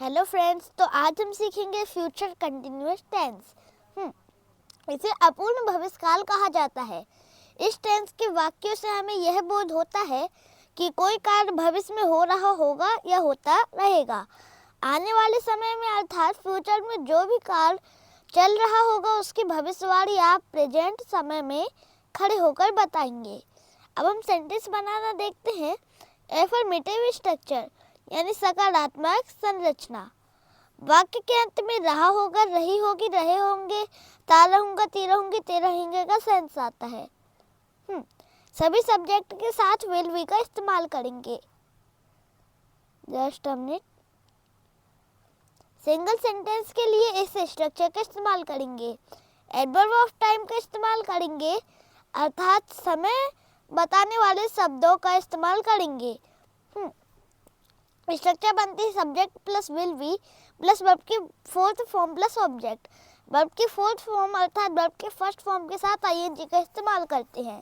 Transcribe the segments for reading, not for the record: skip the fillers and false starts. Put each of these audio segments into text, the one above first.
Hello friends, तो आज हम सीखेंगे फ्यूचर कंटिन्यूअस टेंस। इसे अपूर्ण भविष्यकाल कहा जाता है। इस टेंस के वाक्यों से हमें यह बोध होता है कि कोई कार्य भविष्य में हो रहा होगा या होता रहेगा। आने वाले समय में अर्थात फ्यूचर में जो भी कार्य चल रहा होगा उसकी भविष्यवाणी आप प्रेजेंट समय में खड़े होकर बताएंगे। अब हम सेंटेंस बनाना देखते हैं। एफर्मेटिव स्ट्रक्चर यानी सकारात्मक संरचना। वाक्य के अंत में रहा होगा, रही होगी, रहे होंगे, ता रहूंगा, ती रहूंगी, ते रहेंगे का सेंस आता है। सभी सब्जेक्ट के साथ विल बी का इस्तेमाल करेंगे। Just a minute. Single sentence के लिए इस स्ट्रक्चर का इस्तेमाल करेंगे। एडवर्ब ऑफ टाइम का इस्तेमाल करेंगे, अर्थात समय बताने वाले शब्दों का इस्तेमाल करेंगे। स्ट्रक्चर बनती है subject plus will be plus verb की fourth form plus object. Verb की फोर्थ फॉर्म अर्थात वर्ब के फर्स्ट फॉर्म के साथ आईएनजी का इस्तेमाल करते हैं।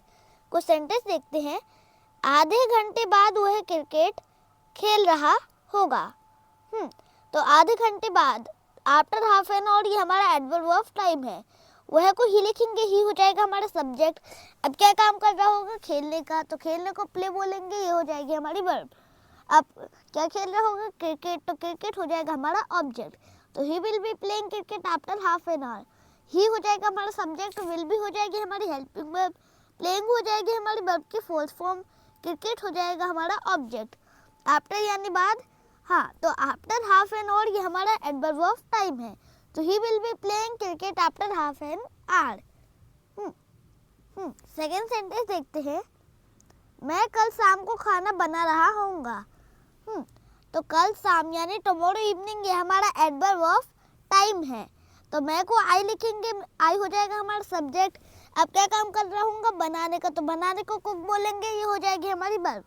कुछ सेंटेंस देखते हैं। आधे घंटे बाद वह क्रिकेट खेल रहा होगा। तो आधे घंटे बाद, आफ्टर हाफ एन आवर, ये हमारा एडवर्ब ऑफ टाइम है। वह को ही लिखेंगे, ही हो जाएगा हमारा सब्जेक्ट। अब क्या काम कर रहा होगा? खेलने का, तो खेलने को प्ले बोलेंगे, ये हो जाएगी हमारी वर्ब। अब क्या खेल रहा होगा? क्रिकेट, तो क्रिकेट हो जाएगा हमारा ऑब्जेक्ट। तो he will be playing cricket after half an hour. He हो जाएगा हमारा सब्जेक्ट, विल बी हो जाएगी हमारी हेल्पिंग वर्ब, प्लेइंग हो जाएगी हमारी वर्ब की फोर्थ फॉर्म, क्रिकेट हो जाएगा हमारा ऑब्जेक्ट। आफ्टर यानी बाद। तो आफ्टर हाफ एन आवर ये हमारा एडवर्ब ऑफ टाइम है। तो he will be playing cricket after half an our. Second sentence देखते हैं। मैं कल शाम को खाना बना रहा होऊंगा। तो कल शाम यानी टुमारो इवनिंग ये हमारा एडवर्ब ऑफ टाइम है। तो मैं को आई लिखेंगे, आई हो जाएगा हमारा सब्जेक्ट। अब क्या काम कर रहा हूँ? बनाने का, तो बनाने को कुक बोलेंगे, ये हो जाएगी हमारी वर्ब।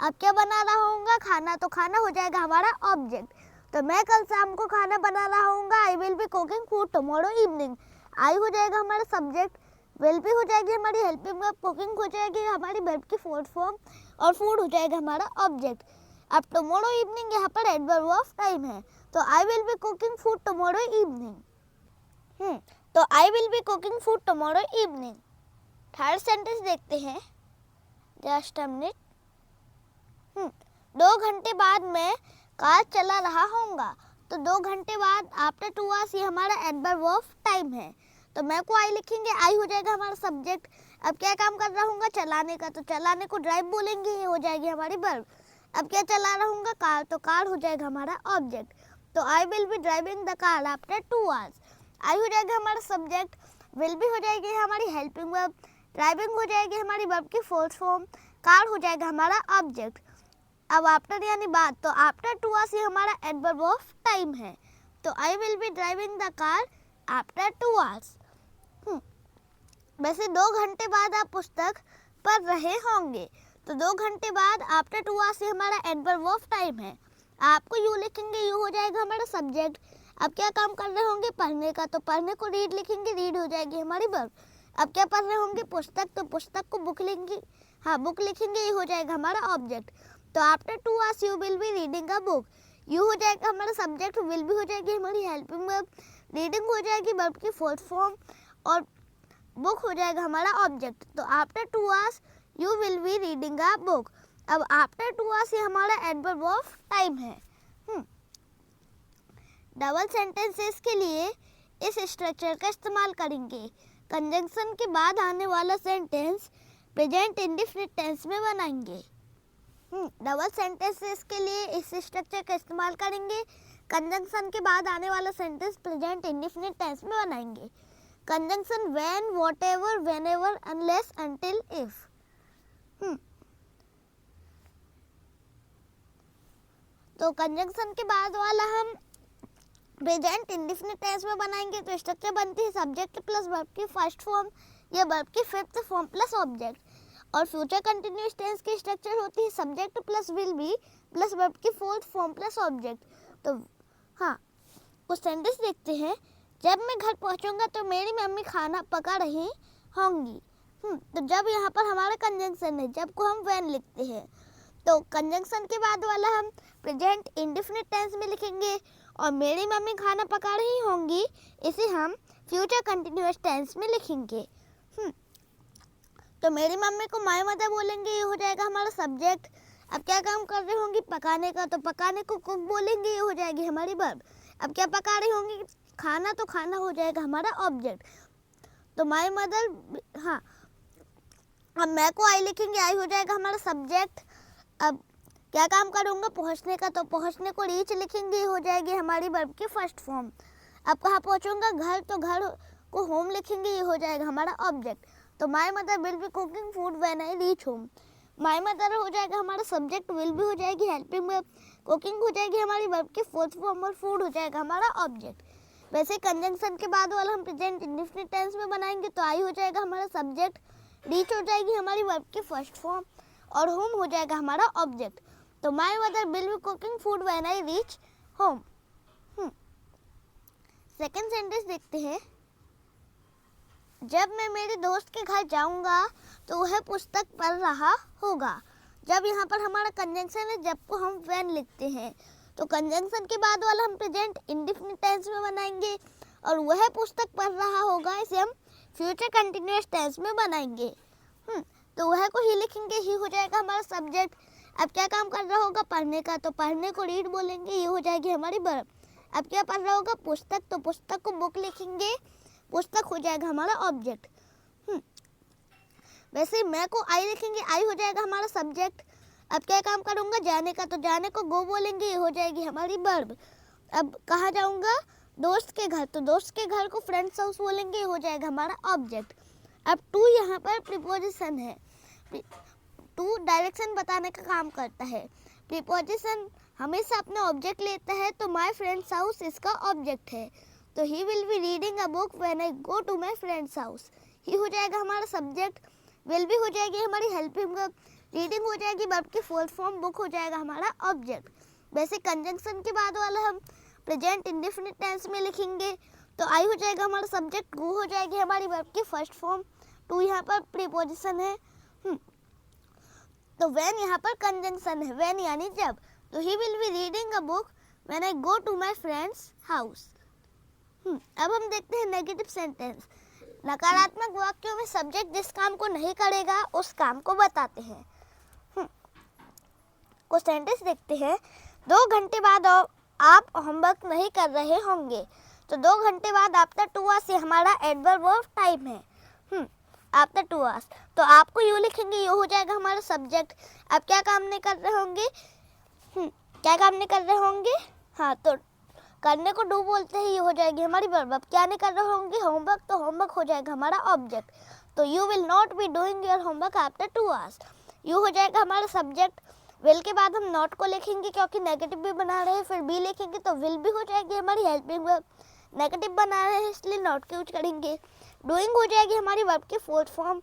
अब क्या बना रहा हूँ? खाना, तो खाना हो जाएगा हमारा ऑब्जेक्ट। तो मैं कल शाम को खाना बना रहा हूँ, I will be cooking food tomorrow evening. I हो जाएगा हमारा सब्जेक्ट, विल बी हो जाएगी हमारी हेल्पिंग वर्ब, कुकिंग हो जाएगी हमारी वर्ब की फोर्थ फॉर्म, और फूड हो जाएगा हमारा ऑब्जेक्ट। अब टुमारो इवनिंग यहाँ पर एडवर्ब ऑफ टाइम है। तो I will be cooking food tomorrow evening. तो I will be cooking food tomorrow evening. Third sentence देखते हैं। Just a minute. 2 घंटे बाद मैं कार चला रहा होऊंगा। तो 2 घंटे बाद, आफ्टर 2 आवर्स, ये हमारा एडवर्ब ऑफ टाइम है। तो मैं को आई लिखेंगे, आई हो जाएगा हमारा सब्जेक्ट। अब क्या काम कर रहा हूँ? चलाने का, तो चलाने को ड्राइव बोलेंगे, ये हो जाएगी हमारी वर्ब। अब क्या चला रहा हूँ? कार, तो कार हो जाएगा हमारा ऑब्जेक्ट। तो I will be driving the car after 2 hours. I हो जाएगा हमारा सब्जेक्ट, विल बी हो जाएगी हमारी हेल्पिंग वर्ब, ड्राइविंग हो जाएगी हमारी वर्ब की फोर्थ फॉर्म, कार हो जाएगा हमारा ऑब्जेक्ट। अब आफ्टर यानी बाद, तो आफ्टर 2 आवर्स ये हमारा एडवर्ब ऑफ टाइम है। तो I will be driving the car after 2 hours. वैसे 2 घंटे बाद आप पुस्तक पढ़ रहे होंगे। तो 2 घंटे बाद, आफ्टर 2 आवर्स ये हमारा एडवर्ब ऑफ टाइम है। आपको यू लिखेंगे, यू हो जाएगा हमारा सब्जेक्ट। अब क्या काम कर रहे होंगे? पढ़ने का, तो पढ़ने को रीड लिखेंगे, रीड हो जाएगी हमारी वर्ब। अब क्या पढ़ रहे होंगे? पुस्तक, तो पुस्तक को बुक लिखेंगे, बुक लिखेंगे, ये हो जाएगा हमारा ऑब्जेक्ट। तो after 2 hours you will be reading a book. You हो जाएगा हमारा सब्जेक्ट, विल बी हो जाएगी हमारी हेल्पिंग वर्ब, रीडिंग हो जाएगी वर्ब की फोर्थ फॉर्म, और बुक हो जाएगा हमारा ऑब्जेक्ट। तो after 2 hours you will be reading a book. अब आफ्टर 2 आवर्स ये हमारा एडवर्ब ऑफ टाइम है। डबल सेंटेंसेस के लिए इस स्ट्रक्चर का इस्तेमाल करेंगे। कंजंक्शन के बाद आने वाला सेंटेंस प्रेजेंट इंडेफिनिट टेंस में बनाएंगे। डबल सेंटेंसेस के लिए इस स्ट्रक्चर का इस्तेमाल करेंगे। कंजंक्शन के बाद आने वाला सेंटेंस प्रेजेंट इंडेफिनिट टेंस में बनाएंगे। Conjunction when, whatever, whenever, unless, until, if. तो कंजंक्शन के बाद वाला हम प्रेजेंट इंडेफिनिट टेंस में बनाएंगे। तो स्ट्रक्चर बनती है सब्जेक्ट प्लस वर्ब की फर्स्ट फॉर्म या वर्ब की फिफ्थ फॉर्म प्लस ऑब्जेक्ट। और फ्यूचर कंटिन्यूअस टेंस की स्ट्रक्चर होती है subject plus will be plus verb की फोर्थ फॉर्म प्लस ऑब्जेक्ट। तो कुछ सेंटेंस देखते हैं। जब मैं घर पहुंचूंगा तो मेरी मम्मी खाना पका रही होंगी। तो जब यहाँ पर हमारा कंजंक्शन है, जब को हम व्हेन लिखते हैं। तो कंजंक्शन के बाद वाला हम प्रेजेंट इंडेफिनिट टेंस में लिखेंगे, और मेरी मम्मी खाना पका रही होंगी, इसे हम फ्यूचर कंटिन्यूअस टेंस में लिखेंगे। तो मेरी मम्मी को माय मदर बोलेंगे, ये हो जाएगा हमारा सब्जेक्ट। अब क्या काम कर रही होंगी, पकाने का, तो पकाने को कुक बोलेंगे, ये हो जाएगी हमारी वर्ब। अब क्या पका रही होंगी, खाना, तो खाना हो जाएगा हमारा ऑब्जेक्ट। तो माय मदर, हाँ, अब मैं को आई लिखेंगे, आई हो जाएगा हमारा सब्जेक्ट। अब क्या काम करूँगा, पहुँचने का, तो पहुँचने को रीच लिखेंगे, ये हो जाएगी हमारी वर्ब की फर्स्ट फॉर्म। अब कहाँ पहुँचूंगा, घर, तो घर को होम लिखेंगे, ये हो जाएगा हमारा ऑब्जेक्ट। तो my mother will be cooking food when I reach home. My mother हो जाएगा हमारा सब्जेक्ट, विल बी हो जाएगी हेल्पिंग वर्ब, कुकिंग हो जाएगी हमारी वर्ब की फोर्थ फॉर्म और फूड हो जाएगा हमारा ऑब्जेक्ट। वैसे कंजंक्शन के बाद वाला हम प्रेजेंट इंडेफिनिट टेंस में बनाएंगे, तो आई हो जाएगा हमारा सब्जेक्ट, रीच हो जाएगी हमारी वर्ब की फर्स्ट फॉर्म और होम हो जाएगा हमारा ऑब्जेक्ट। तो my mother will be cooking food when I reach home. Second sentence देखते हैं। जब मैं मेरे दोस्त के घर जाऊंगा तो वह पुस्तक पढ़ रहा होगा। जब यहाँ पर हमारा कंजंक्शन है, जब को हम व्हेन लिखते हैं, तो कंजंक्शन के बाद वाला हम प्रेजेंट इंडेफिनिट टेंस में बनाएंगे और वह पुस्तक पढ़ रहा होगा, इसे हम फ्यूचर कंटिन्यूअस टेंस में बनाएंगे। तो वह को ही लिखेंगे, ही हो जाएगा हमारा सब्जेक्ट। अब क्या काम कर रहा होगा, पढ़ने का, तो पढ़ने को रीड बोलेंगे, ये हो जाएगी हमारी वर्ब। अब क्या पढ़ रहा होगा, पुस्तक, तो पुस्तक को बुक लिखेंगे, पुस्तक हो जाएगा हमारा ऑब्जेक्ट। वैसे मैं को आई लिखेंगे, आई हो जाएगा हमारा सब्जेक्ट। अब क्या काम करूँगा, जाने का, तो जाने को गो बोलेंगे, ये हो जाएगी हमारी वर्ब। अब कहाँ जाऊँगा, दोस्त के घर, तो दोस्त के घर को फ्रेंड्स हाउस बोलेंगे, ये हो जाएगा हमारा ऑब्जेक्ट। अब टू यहाँ पर प्रीपोजिशन है। टू डायरेक्शन बताने का काम करता है। प्रीपोजिशन हमेशा अपना ऑब्जेक्ट लेता है, तो माय फ्रेंड्स हाउस इसका ऑब्जेक्ट है। तो he will be reading a book when I go to my friends house, he हो जाएगा हमारा सब्जेक्ट, विल बी हो जाएगी हमारी हेल्पिंग वर्ब, रीडिंग हो जाएगी वर्ब की फोर्थ फॉर्म, बुक हो जाएगा हमारा ऑब्जेक्ट। वैसे कंजंक्शन के बाद वाला हम प्रेजेंट इंडेफिनिट टेंस में लिखेंगे, तो आई हो जाएगा हमारा सब्जेक्ट, गो हो जाएगी हमारी वर्ब की फर्स्ट फॉर्म, टू यहाँ पर प्रीपोजिशन है। तो व्हेन यहाँ पर कंजंक्शन है, व्हेन यानी जब। तो he will be reading a book when I go to my friends house. अब हम देखते हैं नेगेटिव सेंटेंस। नकारात्मक वाक्यों में सब्जेक्ट जिस काम को नहीं करेगा उस काम को बताते हैं। कुछ सेंटेंस देखते हैं। 2 घंटे बाद आप होमवर्क नहीं कर रहे होंगे, तो 2 घंटे बाद आफ्टर 2 आवर्स ये हमारा एडवर्ब ऑफ टाइम है। आफ्टर 2 आवर्स, तो आपको यू लिखेंगे, ये हो जाएगा हमारा सब्जेक्ट। अब क्या काम नहीं कर रहे होंगे, क्या काम नहीं कर रहे होंगे, हाँ, तो करने को डू बोलते हैं, ये हो जाएगी हमारी वर्ब। अब क्या नहीं कर रहे होंगे, होमवर्क, तो होमवर्क हो जाएगा हमारा ऑब्जेक्ट। तो you will not be doing your homework after 2 hours, you हो जाएगा हमारा सब्जेक्ट। विल के बाद हम नॉट को लिखेंगे, क्योंकि नेगेटिव भी बना रहे हैं, फिर बी लिखेंगे, तो विल भी हो जाएगी हमारी हेल्पिंग वर्ब। नेगेटिव बना रहे हैं इसलिए नॉट का यूज करेंगे। डूइंग हो जाएगी हमारी वर्ब की फोर्थ फॉर्म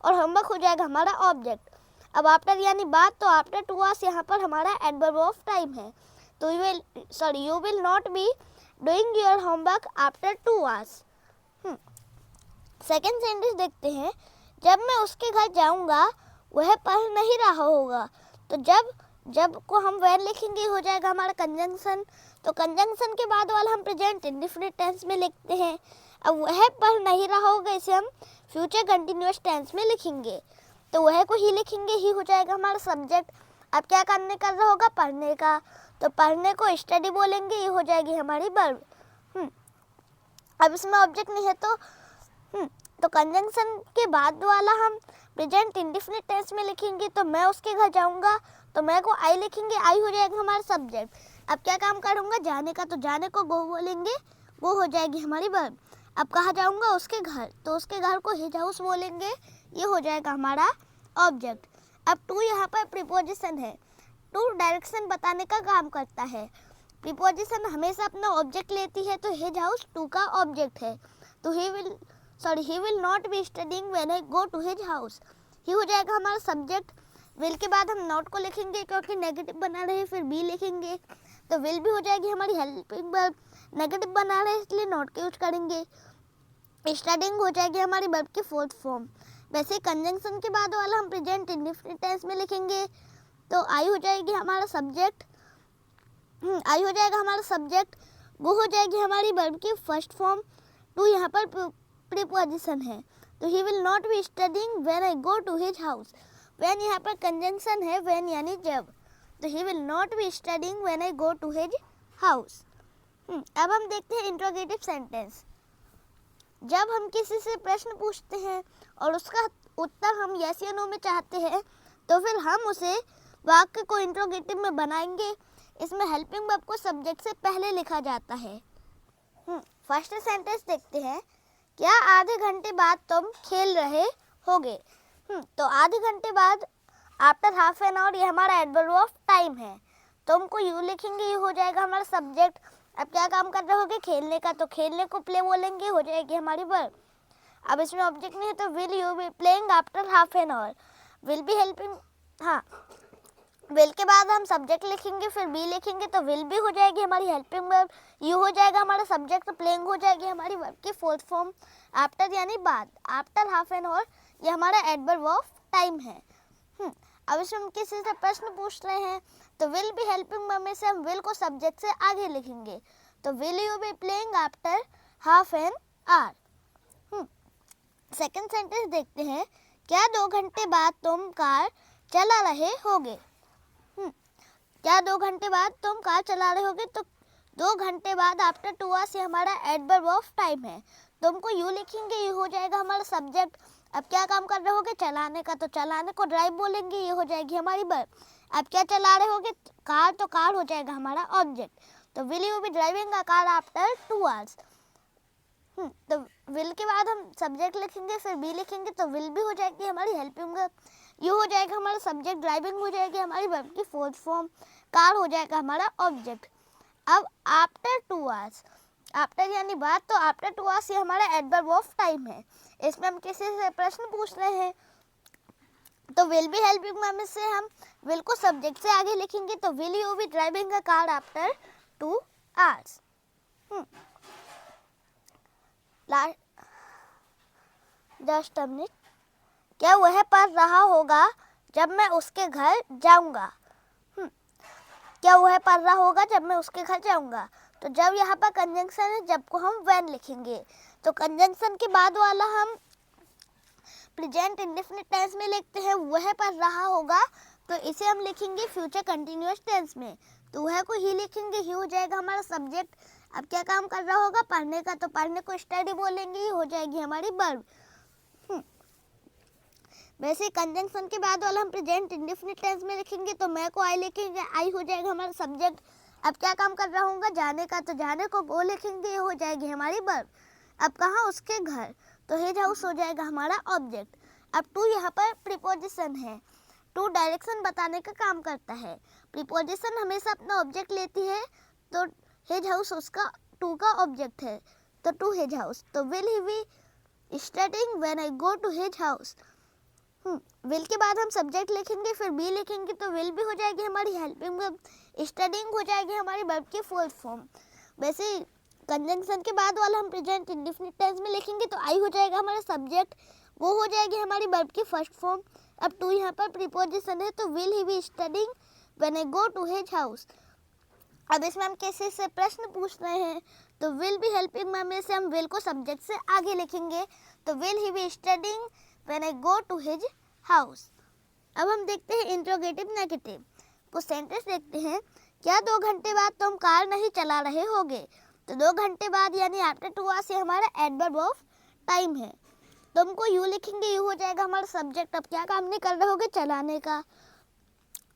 और होमवर्क हो जाएगा हमारा ऑब्जेक्ट। अब आफ्टर यानी बाद, तो आफ्टर 2 आवर्स यहाँ पर हमारा एडवर्ब ऑफ टाइम है। तो you will not be doing your homework after 2 hours। Second sentence देखते हैं। जब मैं उसके घर जाऊंगा वह पढ़ नहीं रहा होगा, तो जब को हम व्हेन लिखेंगे, हो जाएगा हमारा कंजंक्शन। तो कंजंक्शन के बाद वाला हम प्रेजेंट इंडेफिनिट टेंस में लिखते हैं। अब वह पढ़ नहीं रहा होगा, इसे हम फ्यूचर कंटिन्यूअस टेंस में लिखेंगे, तो वह को ही लिखेंगे, ही हो जाएगा हमारा सब्जेक्ट। अब क्या करने कर रहा होगा, पढ़ने का, तो पढ़ने को स्टडी बोलेंगे, ये हो जाएगी हमारी वर्ब। अब इसमें ऑब्जेक्ट नहीं है, तो कंजंक्शन के बाद वाला हम प्रेजेंट इंडेफिनिट टेंस में लिखेंगे। तो मैं उसके घर जाऊंगा, तो मैं को आई लिखेंगे, आई हो जाएगा हमारा सब्जेक्ट। अब क्या काम करूंगा, जाने का, तो जाने को गो बोलेंगे, वो हो जाएगी हमारी वर्ब। अब कहाँ जाऊंगा, उसके घर, तो उसके घर को हिज हाउस बोलेंगे, ये हो जाएगा हमारा ऑब्जेक्ट। अब टू यहाँ पर प्रीपोजिशन है। टू डायरेक्शन बताने का काम करता है। प्रीपोजिशन हमेशा अपना ऑब्जेक्ट लेती है, तो हिज हाउस टू का ऑब्जेक्ट है। तो he will not be studying when I go to his house, he हो जाएगा हमारा सब्जेक्ट। विल के बाद हम नॉट को लिखेंगे, क्योंकि नेगेटिव बना रहे हैं, फिर बी लिखेंगे, तो विल भी हो जाएगी हमारी हेल्पिंग वर्ब। नेगेटिव बना रहे हैं इसलिए नॉट का यूज करेंगे। स्टडीइंग हो जाएगी हमारी वर्ब की फोर्थ फॉर्म। वैसे कंजंक्शन के बाद वाला हम प्रेजेंट इंडेफिनिट टेंस में लिखेंगे, तो आई हो जाएगी हमारा सब्जेक्ट, आई हो जाएगा हमारा सब्जेक्ट गो हो जाएगी हमारी वर्ब की फर्स्ट फॉर्म, टू यहाँ पर प्रीपोजिशन है, तो he will not be studying when I go to his house. When यहाँ पर कंजंक्शन है, व्हेन यानी जब, तो he will not be studying when I go to his house. अब हम देखते हैं इंट्रोगेटिव सेंटेंस। जब हम किसी से प्रश्न पूछते हैं और उसका उत्तर हम यस या नो में चाहते हैं, तो फिर हम उसे वाक्य को इंट्रोगेटिव में बनाएंगे। इसमें हेल्पिंग वर्ब को सब्जेक्ट से पहले लिखा जाता है। फर्स्ट सेंटेंस देखते हैं। क्या आधे घंटे बाद तुम खेल रहे होगे? तो आधे घंटे बाद, आफ्टर हाफ एन आवर, ये हमारा एडवर्ब ऑफ टाइम है। तुमको यू लिखेंगे, ये हो जाएगा हमारा सब्जेक्ट। अब क्या काम कर रहे होगे? खेलने का, तो खेलने को प्ले बोलेंगे, हो जाएगी हमारी वर्ब। अब इसमें ऑब्जेक्ट नहीं है, तो will you be playing after half an our, will be helping. हाँ, विल के बाद हम सब्जेक्ट लिखेंगे, फिर बी लिखेंगे, तो विल भी हो जाएगी हमारी हेल्पिंग वर्ब। यू हो जाएगा हमारा सब्जेक्ट, प्लेइंग हो जाएगी हमारी वर्ब की फोर्थ फॉर्म। आफ्टर यानी बाद, आफ्टर हाफ एन आवर, ये हमारा एडवर्ब ऑफ टाइम है। अब इसमें हम किसी से प्रश्न पूछ रहे हैं, तो विल भी हेल्पिंग वर्ब में से हम विल को सब्जेक्ट से आगे लिखेंगे, तो will you be playing after half an our. Second sentence देखते हैं। क्या 2 घंटे बाद तुम कार चला रहे होगे? क्या 2 घंटे बाद तुम कार चला रहे होगे? तो 2 घंटे बाद, आफ्टर 2 आवर्स, ये हमारा एडवर्ब ऑफ टाइम है। तुमको यू लिखेंगे, ये हो जाएगा हमारा सब्जेक्ट। अब क्या काम कर रहे होगे? चलाने का, तो चलाने को ड्राइव बोलेंगे, ये हो जाएगी हमारी वर्ब। अब क्या चला रहे होगे? कार, तो कार हो जाएगा हमारा ऑब्जेक्ट। तो will you be driving a car after 2 hours. तो विल के बाद हम सब्जेक्ट लिखेंगे, फिर बी लिखेंगे, तो विल भी हो जाएगी हमारी हेल्पिंग वर्ब। यू हो जाएगा हमारा सब्जेक्ट, ड्राइविंग हो जाएगी हमारी वर्ब की फोर्थ फॉर्म, कार हो जाएगा हमारा ऑब्जेक्ट। अब आफ्टर 2 आवर्स, आफ्टर यानी बाद, तो आफ्टर 2 आवर्स ये हमारा एडवर्ब ऑफ टाइम है। इसमें हम किसी से प्रश्न पूछ रहे हैं, तो विल भी हेल्पिंग वर्ब में से हम विल को सब्जेक्ट से आगे लिखेंगे, तो will you be driving a car after 2 hours. Just a minute. क्या वह पढ़ रहा होगा जब मैं उसके घर जाऊंगा? क्या वह पढ़ रहा होगा जब मैं उसके घर जाऊंगा? तो जब यहाँ पर कंजंक्शन है, जब को हम व्हेन लिखेंगे, तो कंजंक्शन के बाद वाला हम प्रेजेंट इंडेफिनिट टेंस में लिखते हैं। वह पढ़ रहा होगा, तो इसे हम लिखेंगे फ्यूचर कंटिन्यूअस टेंस में, तो वह को ही लिखेंगे, ही हो जाएगा हमारा सब्जेक्ट। अब क्या काम कर रहा होगा? पढ़ने का, तो पढ़ने को स्टडी बोलेंगे, ये हो जाएगी हमारी वर्ब। वैसे कंजंक्शन के बाद वाला हम प्रेजेंट इंडेफिनिट टेंस में लिखेंगे, तो मैं को आई लिखेंगे, आई हो जाएगा हमारा सब्जेक्ट। अब क्या काम कर रहा होगा? जाने का, तो जाने को गो लिखेंगे, ये हो जाएगी हमारी वर्ब। अब कहाँ? उसके घर, तो हिज हाउस हो जाएगा हमारा ऑब्जेक्ट। अब टू यहाँ पर प्रीपोजिशन है, टू डायरेक्शन बताने का काम करता है। प्रीपोजिशन हमेशा अपना ऑब्जेक्ट लेती है, तो हिज हाउस उसका टू का ऑब्जेक्ट है, तो टू हिज हाउस। तो will he be studying when I go to his house. Will के बाद हम सब्जेक्ट लिखेंगे, फिर बी लिखेंगे, तो विल भी हो जाएगी हमारी हेल्पिंग वर्ब, स्टडीइंग हो जाएगी हमारी वर्ब की फोर्थ फॉर्म। वैसे कंजंक्शन के बाद वाला हम प्रेजेंट इंडेफिनिट टेंस में लिखेंगे, तो आई हो जाएगा हमारा सब्जेक्ट, वो हो जाएगी हमारी वर्ब की फर्स्ट फॉर्म। अब टू यहाँ पर प्रीपोजिशन है, तो will he be studying when I go to his house. अब इसमें हम किसी से प्रश्न पूछ रहे हैं, तो विल भी हेल्पिंग वर्ब में से हम विल को सब्जेक्ट से आगे लिखेंगे, तो will he be studying when I go to his house. अब हम देखते हैं इंट्रोगेटिव नेगेटिव। कुछ सेंटेंस देखते हैं। क्या 2 घंटे बाद तुम कार नहीं चला रहे होगे? तो 2 घंटे बाद यानी आफ्टर 2 आवर्स, ये हमारा एडवर्ब ऑफ टाइम है। तुमको यू लिखेंगे, यू हो जाएगा हमारा सब्जेक्ट। अब क्या काम नहीं कर रहे होगे? चलाने का,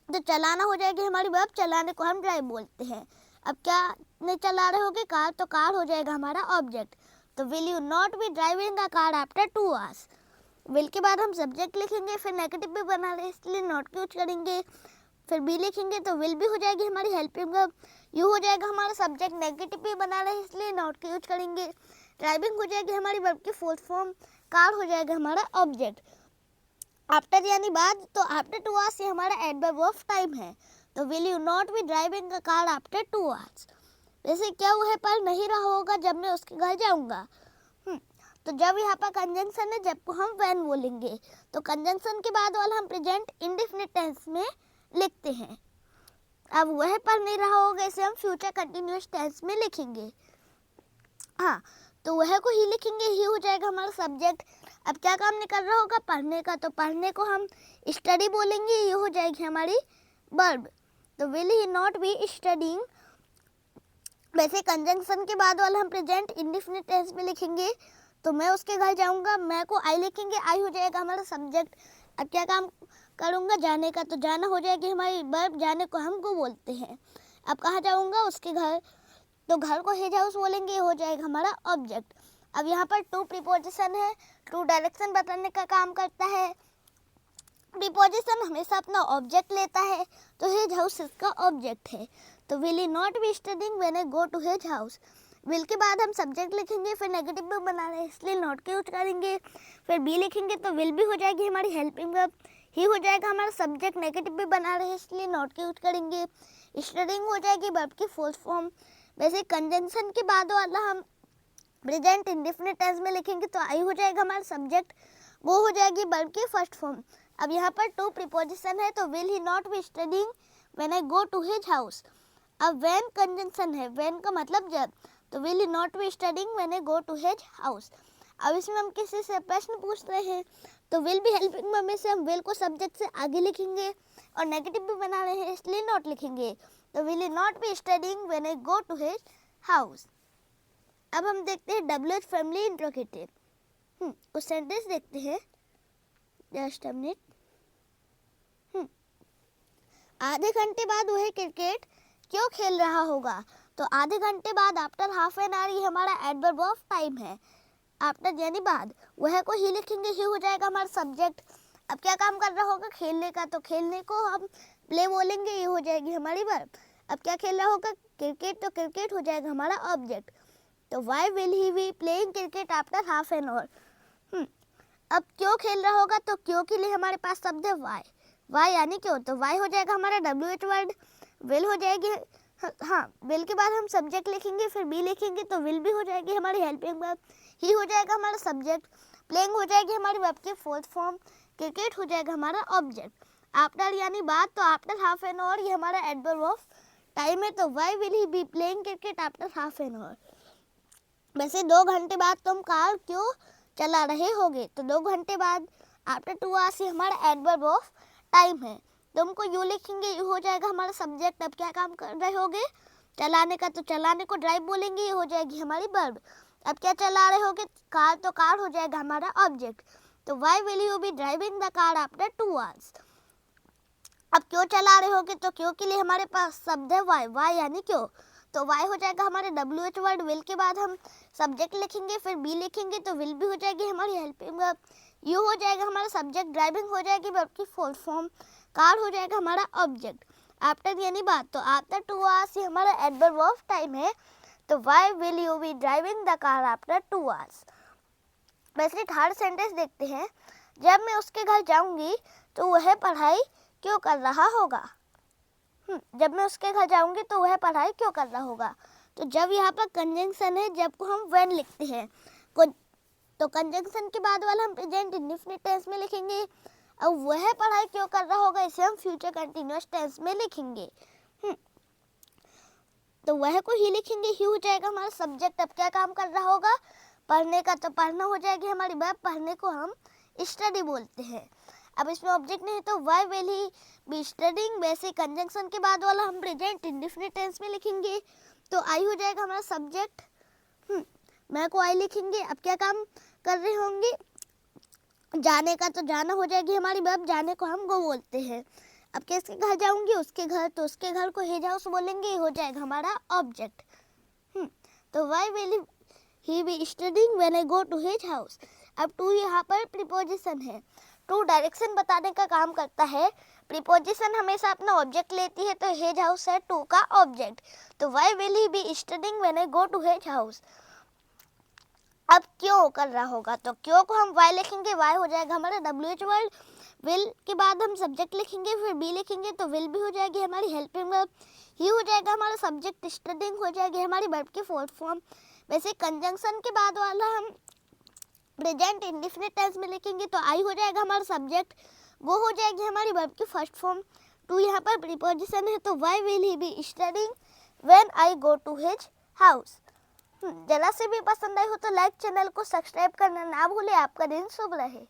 तो चलाना हो जाएगी हमारी वर्ब, चलाने को हम ड्राइव बोलते हैं। अब क्या नहीं चला रहे होगे? कार, तो कार हो जाएगा हमारा ऑब्जेक्ट। तो will you not be driving a car after 2 hours. Will के बाद हम सब्जेक्ट लिखेंगे, फिर नेगेटिव भी बना रहे इसलिए नॉट का यूज करेंगे, फिर बी लिखेंगे, तो विल भी हो जाएगी हमारी हेल्पिंग वर्ब। यू हो जाएगा हमारा सब्जेक्ट, नेगेटिव भी बना रहे इसलिए नॉट का यूज करेंगे। ड्राइविंग हो जाएगी हमारी वर्ब की फोर्थ फॉर्म, कार हो जाएगा हमारा ऑब्जेक्ट। आफ्टर यानी बाद, तो आफ्टर 2 आवर्स ये हमारा एडवर्ब ऑफ टाइम है, तो will you not be driving a car after 2 hours. वैसे क्या वह पढ़ नहीं रहा होगा जब मैं उसके घर जाऊंगा? तो जब यहाँ पर कंजंक्शन है, जब को हम व्हेन बोलेंगे, तो कंजंक्शन के बाद वाला हम प्रेजेंट इंडेफिनिट टेंस में लिखते हैं। अब वह पढ़ नहीं रहा होगा, इसे हम फ्यूचर कंटिन्यूअस टेंस में लिखेंगे। हाँ, तो वह को ही लिखेंगे, ही हो जाएगा हमारा सब्जेक्ट। अब क्या काम नहीं कर रहा होगा, पढ़ने का, तो पढ़ने को हम स्टडी बोलेंगे, ये हो जाएगी हमारी वर्ब। तो will he not be studying, वैसे कंजंक्शन के बाद वाला हम प्रेजेंट इंडेफिनिट टेंस में लिखेंगे। तो मैं उसके घर जाऊंगा, मैं को आई लिखेंगे, आई हो जाएगा हमारा सब्जेक्ट। अब क्या काम करूंगा, जाने का, तो जाना हो जाएगी हमारी वर्ब, जाने को हम को बोलते हैं। अब कहाँ जाऊंगा, उसके घर, तो घर को हिज हाउस बोलेंगे, ये हो जाएगा हमारा ऑब्जेक्ट। अब यहाँ पर टू प्रीपोजिशन है, टू डायरेक्शन बताने का काम करता है। प्रीपोजिशन हमेशा अपना ऑब्जेक्ट लेता है, तो हिज हाउस इसका ऑब्जेक्ट है। तो will he not be studying when I go to his house. Will के बाद हम सब्जेक्ट लिखेंगे, फिर नेगेटिव भी बना रहे हैं इसलिए नॉट के यूज करेंगे। फिर बी लिखेंगे तो विल भी हो जाएगी हमारी हेल्पिंग वर्ब, ही हो जाएगा हमारा सब्जेक्ट, नेगेटिव भी बना रहे हैं इसलिए नॉट के यूज करेंगे। स्टडीइंग हो जाएगी वर्ब की फोर्थ फॉर्म। वैसे कंजंक्शन के बाद वाला हम प्रेजेंट इंडेफिनिट टेंस में लिखेंगे, तो आई हो जाएगा हमारा सब्जेक्ट, वो हो जाएगी वर्ब की फर्स्ट फॉर्म। अब यहाँ पर टू प्रीपोजिशन है, तो will he not be studying when I go to his house. अब व्हेन कंजंक्शन है, व्हेन का मतलब जब, तो will he not be studying when I go to his house. अब इसमें हम किसी से प्रश्न पूछ रहे हैं, तो विल भी हेल्पिंग वर्ब में से हम विल को सब्जेक्ट से आगे लिखेंगे और नेगेटिव भी बना रहे हैं इसलिए नॉट लिखेंगे। तो will he not be studying when I go to his house. अब हम देखते हैं WH फैमिली इंट्रोगेटिव। कुछ सेंटेंस देखते हैं, जस्ट अ मिनट। आधे घंटे बाद वह क्रिकेट क्यों खेल रहा होगा, तो आधे घंटे बाद आफ्टर हाफ एन आवर ये हमारा एडवर्ब ऑफ टाइम है। आफ्टर यानी बाद, वह को ही लिखेंगे, ही हो जाएगा हमारा सब्जेक्ट। अब क्या काम कर रहा होगा, खेलने का, तो खेलने को हम प्ले बोलेंगे, ये हो जाएगी हमारी वर्ब। अब क्या खेल रहा होगा, क्रिकेट, तो क्रिकेट हो जाएगा हमारा ऑब्जेक्ट। तो why will he be playing cricket after half an hour. अब क्यों खेल रहा होगा, तो क्यों के लिए हमारे पास शब्द है वाई, वाई यानी क्यों, तो वाई हो जाएगा हमारा WH वर्ड। विल हो जाएगी, हाँ, विल के बाद हम सब्जेक्ट लिखेंगे, फिर बी लिखेंगे, तो विल भी हो जाएगी हमारी हेल्पिंग वर्ब, ही हो जाएगा हमारा सब्जेक्ट, प्लेइंग हो जाएगी हमारी वर्ब की फोर्थ फॉर्म, क्रिकेट हो जाएगा हमारा ऑब्जेक्ट। आफ्टर यानी बाद, तो आफ्टर हाफ एन आवर ये हमारा एडवर्ब ऑफ टाइम है। तो why will he be playing cricket after half an hour. वैसे 2 घंटे बाद तुम कार क्यों चला रहे होगे, तो 2 घंटे बाद आफ्टर 2 आवर्स ये हमारा एडवर्ब ऑफ टाइम है। तुमको यू लिखेंगे, यू हो जाएगा हमारा सब्जेक्ट। अब क्या काम कर रहे होगे, चलाने का, तो चलाने को ड्राइव बोलेंगे, ये हो जाएगी हमारी वर्ब। अब क्या चला रहे होगे, कार, तो कार हो जाएगा हमारा ऑब्जेक्ट। तो why will you be driving the car after 2 hours. अब क्यों चला रहे होगे, तो क्यों के लिए हमारे पास शब्द है वाई, वाई यानी क्यों, तो वाई हो जाएगा हमारे WH वर्ड। विल के बाद हम सब्जेक्ट लिखेंगे, फिर बी लिखेंगे, तो विल भी हो जाएगी हमारी हेल्पिंग वर्ब। यू हो जाएगा हमारा सब्जेक्ट, ड्राइविंग हो जाएगी वर्ब की फोर्थ फॉर्म, कार हो जाएगा हमारा ऑब्जेक्ट। आफ्टर यानी बाद, तो आफ्टर 2 आवर्स ये हमारा एडवर्ब ऑफ टाइम है। तो why will you be driving the car after 2 hours. वैसे थर्ड सेंटेंस देखते हैं, जब मैं उसके घर जाऊंगी तो वह पढ़ाई क्यों कर रहा होगा। जब मैं उसके घर जाऊंगी तो वह पढ़ाई क्यों कर रहा होगा, तो जब यहाँ पर कंजंक्शन है, जब को हम व्हेन लिखते हैं, तो कंजंक्शन के बाद वाला हम प्रेजेंट इंडेफिनिट टेंस में लिखेंगे। अब वह पढ़ाई क्यों कर रहा होगा, इसे हम फ्यूचर कंटिन्यूअस टेंस में लिखेंगे। तो वह को ही लिखेंगे, ही हो जाएगा हमारा सब्जेक्ट। अब क्या काम कर रहा होगा, पढ़ने का, तो पढ़ना हो जाएगी हमारी वर्ब, पढ़ने को हम स्टडी बोलते हैं। अब इसमें ऑब्जेक्ट नहीं, तो why will he be studying, वैसे कंजंक्शन के बाद वाला हम प्रेजेंट इंडेफिनिट टेंस में लिखेंगे, तो आई हो जाएगा हमारा सब्जेक्ट। मैं को आई लिखेंगे। अब क्या काम कर रहे होंगे, जाने का, तो जाना हो जाएगी हमारी वर्ब, जाने को हम गो बोलते हैं। अब किसके घर जाऊंगी, उसके घर, तो उसके घर को हिज हाउस बोलेंगे, हो जाएगा हमारा ऑब्जेक्ट। तो why will he be studying when I go to his house. अब टू यहाँ पर प्रीपोजिशन है, टू डायरेक्शन बताने का काम करता है। प्रीपोजिशन हमेशा अपना ऑब्जेक्ट लेती है, तो हिज हाउस है टू का ऑब्जेक्ट। तो why will he be studying when I go to his house. अब क्यों कर रहा होगा, तो क्यों को हम वाई लिखेंगे, वाई हो जाएगा हमारा WH वर्ड। विल के बाद हम सब्जेक्ट लिखेंगे, फिर बी लिखेंगे, तो विल भी हो जाएगी हमारी हेल्पिंग वर्ब। ही हो जाएगा हमारा सब्जेक्ट, स्टडीइंग हो जाएगी हमारी वर्ब की फोर्थ फॉर्म। वैसे कंजंक्शन के बाद वाला हम प्रेजेंट इंडेफिनिट टेंस में लिखेंगे, तो आई हो जाएगा हमारा सब्जेक्ट, वो हो जाएगी हमारी वर्ब की फर्स्ट फॉर्म। टू यहाँ पर प्रीपोजिशन है, तो why will he be studying when I go to his house। जरा से भी पसंद आई हो तो लाइक, चैनल को सब्सक्राइब करना ना भूले। आपका दिन शुभ रहे।